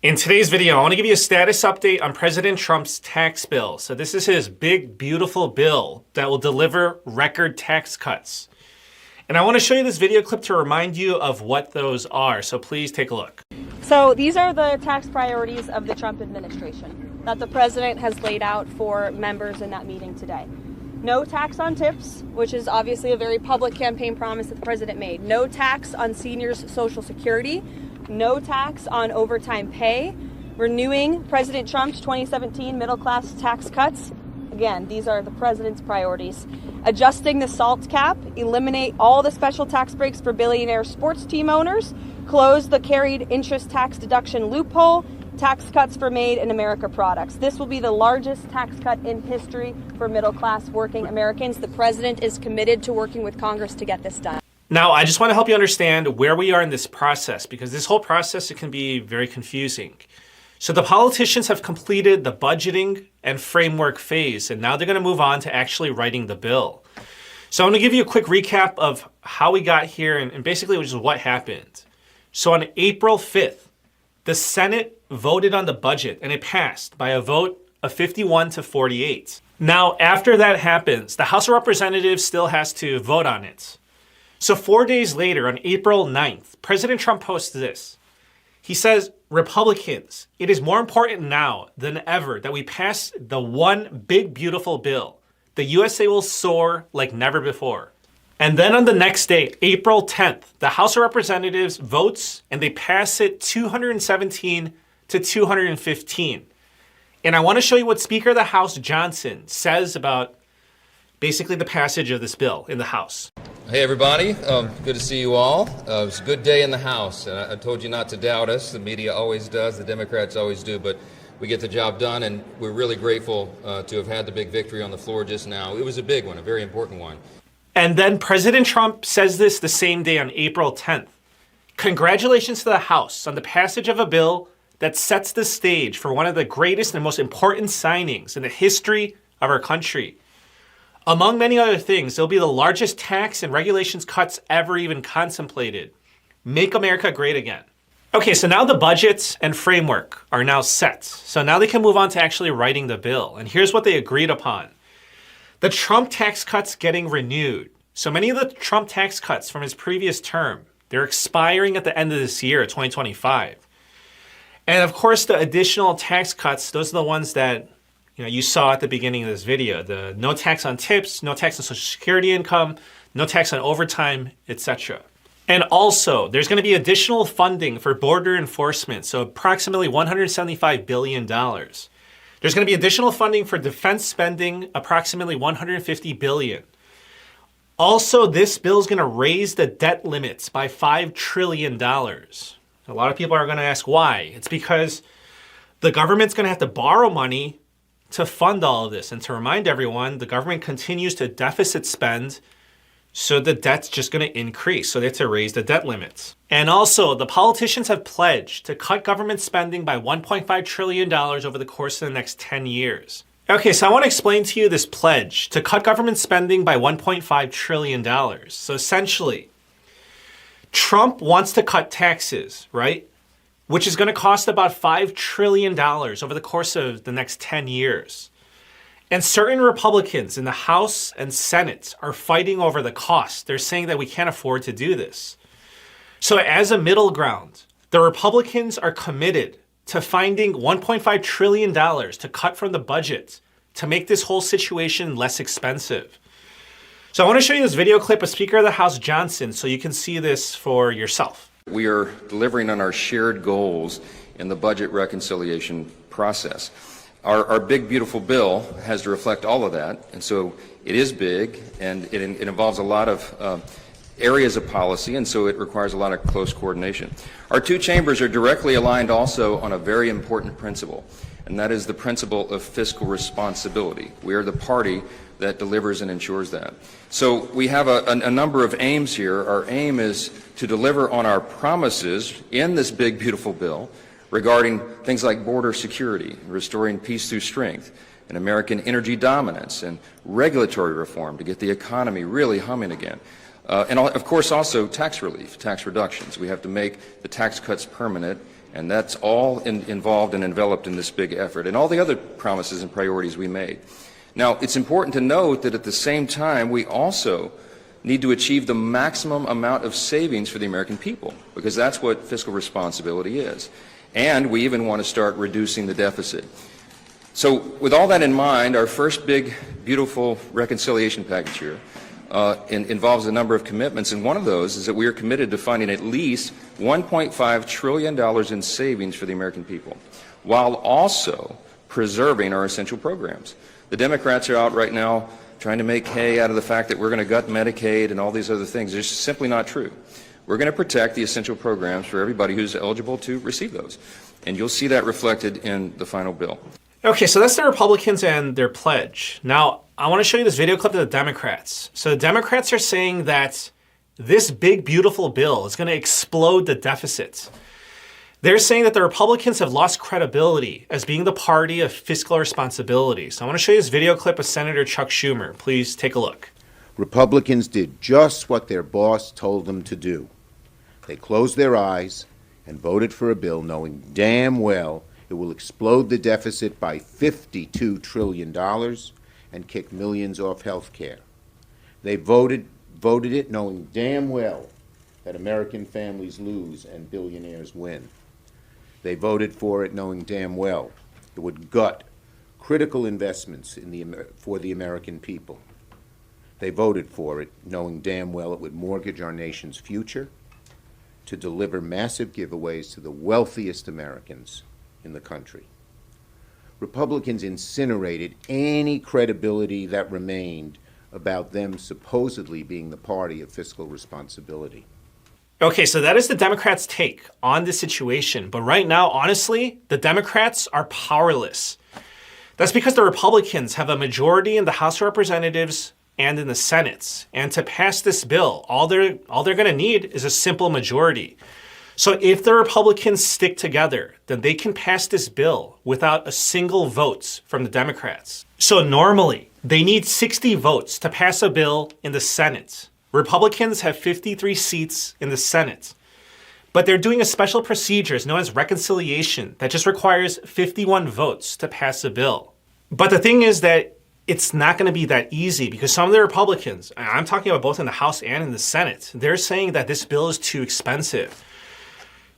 In today's video, I want to give you a status update on President Trump's tax bill. So this is his big, beautiful bill that will deliver record tax cuts. And I want to show you this video clip to remind you of what those are. So please take a look. So these are the tax priorities of the Trump administration that the president has laid out for members in that meeting today. No tax on tips, which is obviously a very public campaign promise that the president made. No tax on seniors' Social Security. No tax on overtime pay, renewing President Trump's 2017 middle-class tax cuts. Again, these are the president's priorities. Adjusting the SALT cap, eliminate all the special tax breaks for billionaire sports team owners, close the carried interest tax deduction loophole, tax cuts for Made in America products. This will be the largest tax cut in history for middle-class working Americans. The president is committed to working with Congress to get this done. Now, I just want to help you understand where we are in this process, because this whole process, it can be very confusing. So the politicians have completed the budgeting and framework phase, and now they're going to move on to actually writing the bill. So I'm going to give you a quick recap of how we got here and basically just what happened. So on April 5th, the Senate voted on the budget, and it passed by a vote of 51 to 48. Now, after that happens, the House of Representatives still has to vote on it. So 4 days later, on April 9th, President Trump posts this. He says, Republicans, it is more important now than ever that we pass the one big, beautiful bill. The USA will soar like never before. And then on the next day, April 10th, the House of Representatives votes and they pass it 217 to 215. And I want to show you what Speaker of the House Johnson says about basically the passage of this bill in the House. Hey everybody, good to see you all. It was a good day in the House, and I told you not to doubt us. The media always does, the Democrats always do, but we get the job done, and we're really grateful to have had the big victory on the floor just now. It was a big one, a very important one. And then President Trump says this the same day on April 10th. Congratulations to the House on the passage of a bill that sets the stage for one of the greatest and most important signings in the history of our country. Among many other things, it'll be the largest tax and regulations cuts ever even contemplated. Make America great again. Okay, so now the budgets and framework are now set. So now they can move on to actually writing the bill. And here's what they agreed upon. The Trump tax cuts getting renewed. So many of the Trump tax cuts from his previous term, they're expiring at the end of this year, 2025. And of course, the additional tax cuts, those are the ones that you saw at the beginning of this video, the no tax on tips, no tax on Social Security income, no tax on overtime, etc. And also, there's going to be additional funding for border enforcement, so approximately $175 billion. There's going to be additional funding for defense spending, approximately $150 billion. Also, this bill is going to raise the debt limits by $5 trillion. A lot of people are going to ask why. It's because the government's going to have to borrow money to fund all of this. And to remind everyone, the government continues to deficit spend, so the debt's just going to increase. So they have to raise the debt limits. And also, the politicians have pledged to cut government spending by $1.5 trillion over the course of the next 10 years. Okay, so I want to explain to you this pledge to cut government spending by $1.5 trillion. So essentially, Trump wants to cut taxes, right? Which is going to cost about $5 trillion over the course of the next 10 years. And certain Republicans in the House and Senate are fighting over the cost. They're saying that we can't afford to do this. So as a middle ground, the Republicans are committed to finding $1.5 trillion to cut from the budget to make this whole situation less expensive. So I want to show you this video clip of Speaker of the House Johnson so you can see this for yourself. We are delivering on our shared goals in the budget reconciliation process. Our big, beautiful bill has to reflect all of that, and so it is big, and it involves a lot of areas of policy, and so it requires a lot of close coordination. Our two chambers are directly aligned also on a very important principle, and that is the principle of fiscal responsibility. We are the party that delivers and ensures that. So we have a number of aims here. Our aim is to deliver on our promises in this big, beautiful bill regarding things like border security, restoring peace through strength, and American energy dominance, and regulatory reform to get the economy really humming again. And of course also tax relief, tax reductions. We have to make the tax cuts permanent And that's all involved and enveloped in this big effort, and all the other promises and priorities we made. Now, it's important to note that at the same time, we also need to achieve the maximum amount of savings for the American people, because that's what fiscal responsibility is. And we even want to start reducing the deficit. So with all that in mind, our first big, beautiful reconciliation package here involves a number of commitments, and one of those is that we are committed to finding at least $1.5 trillion in savings for the American people, while also preserving our essential programs. The Democrats are out right now trying to make hay out of the fact that we're going to gut Medicaid and all these other things. It's just simply not true. We're going to protect the essential programs for everybody who's eligible to receive those. And you'll see that reflected in the final bill. Okay, so that's the Republicans and their pledge. Now, I want to show you this video clip of the Democrats. So the Democrats are saying that this big, beautiful bill is going to explode the deficit. They're saying that the Republicans have lost credibility as being the party of fiscal responsibility. So I want to show you this video clip of Senator Chuck Schumer. Please take a look. Republicans did just what their boss told them to do. They closed their eyes and voted for a bill knowing damn well it will explode the deficit by $52 trillion and kick millions off health care. They voted it knowing damn well that American families lose and billionaires win. They voted for it knowing damn well it would gut critical investments for the American people. They voted for it knowing damn well it would mortgage our nation's future to deliver massive giveaways to the wealthiest Americans in the country. Republicans incinerated any credibility that remained about them supposedly being the party of fiscal responsibility. Okay, so that is the Democrats' take on this situation. But right now, honestly, the Democrats are powerless. That's because the Republicans have a majority in the House of Representatives and in the Senate. And to pass this bill, all they're going to need is a simple majority. So if the Republicans stick together, then they can pass this bill without a single vote from the Democrats. So normally, they need 60 votes to pass a bill in the Senate. Republicans have 53 seats in the Senate. But they're doing a special procedure known as reconciliation that just requires 51 votes to pass a bill. But the thing is that it's not going to be that easy because some of the Republicans, I'm talking about both in the House and in the Senate, they're saying that this bill is too expensive.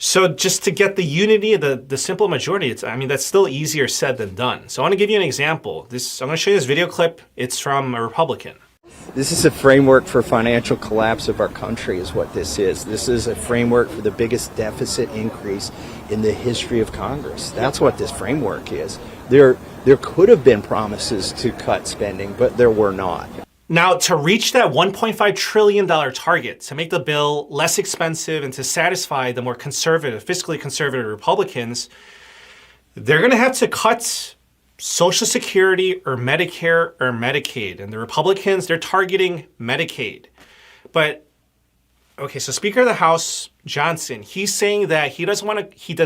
So just to get the unity of the simple majority, that's still easier said than done. So I want to give you an example. I'm going to show you this video clip. It's from a Republican. This is a framework for financial collapse of our country is what this is. This is a framework for the biggest deficit increase in the history of Congress. That's what this framework is. There could have been promises to cut spending, but there were not. Now, to reach that $1.5 trillion target, to make the bill less expensive and to satisfy the more conservative, fiscally conservative Republicans, they're going to have to cut Social Security or Medicare or Medicaid. And the Republicans, they're targeting Medicaid. But, okay, so Speaker of the House, Johnson, he's saying that he does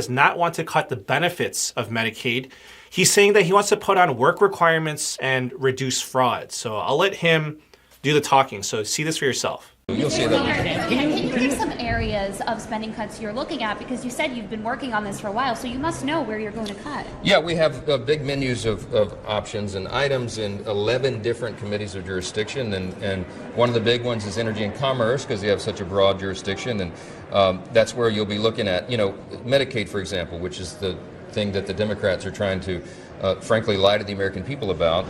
not want to cut the benefits of Medicaid. He's saying that he wants to put on work requirements and reduce fraud. So I'll let him do the talking. So see this for yourself. You'll see that. Can you bring some areas of spending cuts you're looking at? Because you said you've been working on this for a while, so you must know where you're going to cut. Yeah, we have big menus of options and items in 11 different committees of jurisdiction, and one of the big ones is energy and commerce because they have such a broad jurisdiction, and that's where you'll be looking at, Medicaid, for example, which is the thing that the Democrats are trying to, frankly, lie to the American people about.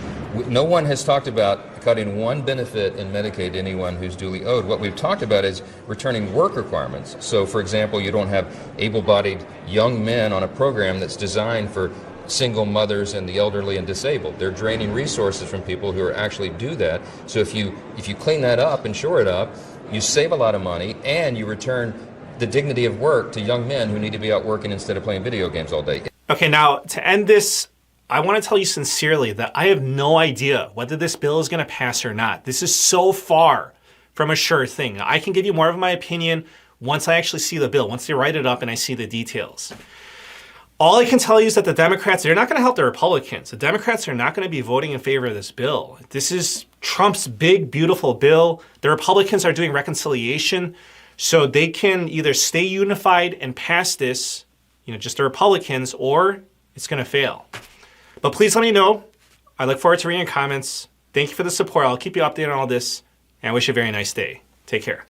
No one has talked about cutting one benefit in Medicaid to anyone who's duly owed. What we've talked about is returning work requirements. So, for example, you don't have able-bodied young men on a program that's designed for single mothers and the elderly and disabled. They're draining resources from people who are actually do that. So if you clean that up and shore it up, you save a lot of money and you return the dignity of work to young men who need to be out working instead of playing video games all day. Okay, now to end this, I want to tell you sincerely that I have no idea whether this bill is going to pass or not. This is so far from a sure thing. I can give you more of my opinion once I actually see the bill, once they write it up and I see the details. All I can tell you is that the Democrats, they're not going to help the Republicans. The Democrats are not going to be voting in favor of this bill. This is Trump's big, beautiful bill. The Republicans are doing reconciliation so they can either stay unified and pass this, just the Republicans, or it's going to fail. But please let me know. I look forward to reading your comments. Thank you for the support. I'll keep you updated on all this, and I wish you a very nice day. Take care.